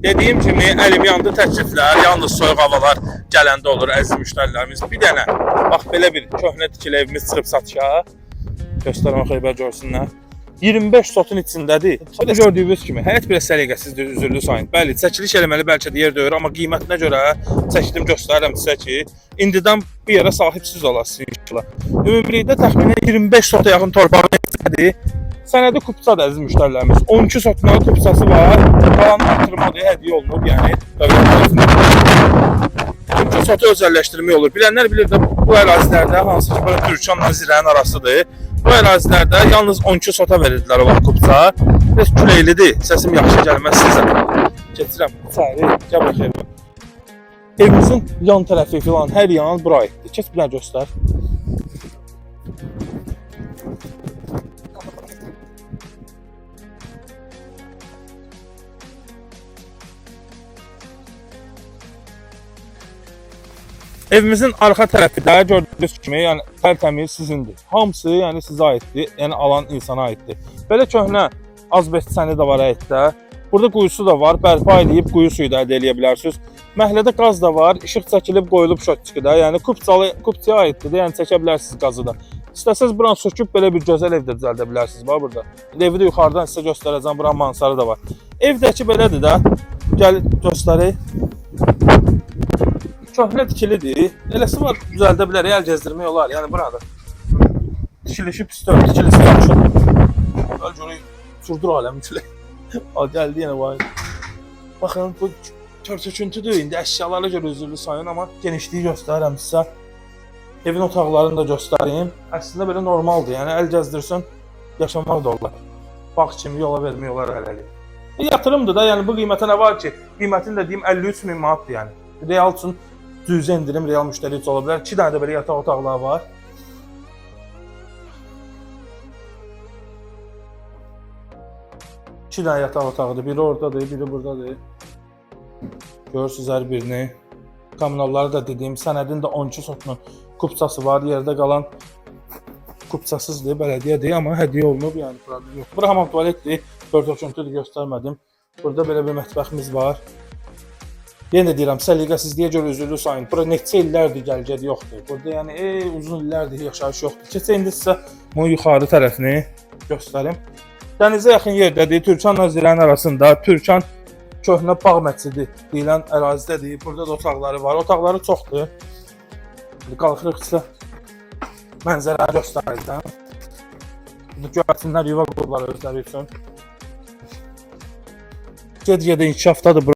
Dediyim kimi, əlim yandı təkliflər, yalnız soyuq havalar gələndə olur əziz müştərilərimiz. Bir dənə, bax belə bir köhnə tikili evimiz çıxıb satışa. Göstərmə xeybər görsünlər. 25 sotun içindədir. Belə gördüyünüz kimi, həyat biraz səliqəsizdir, üzürlü sayın. Bəli, çəkiliş eləməli bəlkə də yer döyür, amma qiymətinə görə çəkdim, göstərirəm sizə ki, indidən bir yerə sahibsiz olasınız inşallah. Ümumilikdə təxminən 25 sota yaxın torpağın içindədir. Sənədi kupçadır əziz müştərilərimiz. 12 sotun kupçası var. Qalanı artırmadır, hədiyyə olunub, yəni dövlət tərəfindən. Çünki sotu özəlləşdirmək olur. Bilənlər bilir də bu ərazilərdə, hansı ki, böyle Türkanla Zirənin arasıdır. Bu ərazilərdə yalnız 12 sota verirdilər olan kupça. Biraz küləklidir, səsim yaxşı gəlməz sizə. Keçirəm, çayı, gəl baxayım. Evimizin yan tərəfi filan, hər yan bura aiddir. Keç bir dənə göstər. Evimizin arxa tərəfi də gördüyünüz kimi, yəni tərtəmiz sizindir. Hamısı yəni sizə aiddir, yəni alan insana aiddir. Belə köhnə azbest səni də var həyətdə. Burada quyusu da var, bərpa edib quyu suyu da əldə edə bilərsiniz. Məhəllədə qaz da var, işıq çəkilib qoyulub şotçuda. Yəni kupçaya aiddir, yəni çəkə bilərsiniz qazı da. İstəsəz buranı söküb belə bir gözəl ev də düzəldə bilərsiniz bax burada. Evi də yuxarıdan sizə göstərəcəm, buranın mansarı da var. Evdəki belədir də. Gəl göstərək. Köhnə tikilidir. Eləsi var, düzəldə bilər, əl gəzdirmək olar. Yəni burada tikilişi pistol, tikilisi yaxşı. Öl görək, çurdur aləm üçlə. Gəldi yenə var. Baxın, bu kör-söküntüdür. İndi əşyalara görə üzürlü sayın, amma genişliyi göstərirəm sizə. Evin otaqlarını da göstəreyim. Əslində belə normaldır. Yəni əl gəzdirsin, yaşamaq da olar. Bax kimi yola vermək olar hələlik. Yatırımdır da, yəni bu qiymətə nə var ki? Qiymətini də deyim 53 min manatdır yəni. Real üçün cüzə indirim, real müştəri üçün ola bilər. 2 dənə də belə yataq otaqları var. İki dənə yataq otağıdır. Biri oradadır, biri buradadır. Görürsünüz hər birini. Kommunalları da dediyim, sənədin də 12 sotunun kupçası var. Yerdə qalan kupçasızdır, bələdiyədir, amma hədiyyə olunub, yəni problem yox. Bura hamam tualetdir, dörd-dörd göstərmədim. Burada belə bir mətbəximiz var. Yenə deyirəm, səliqəsizliyə görə üzürlü sayın. Bura neçə illərdir gəlgədi yoxdur. Burada yəni uzun illərdir yaşayış yoxdur. Keçə indi sizə bunun yuxarı tərəfini göstərim. Dənizə yaxın yerdədir. Türkanla Zirənin arasında Türkan köhnə bağ məscidi deyilən ərazidədir. Burada da otaqları var. Otaqları çoxdur. Qalxırıq sizə mənzərəni göstərirəm. Görsünlər yuva qurublar özləri üçün. Ged-gedə inkişafdadır.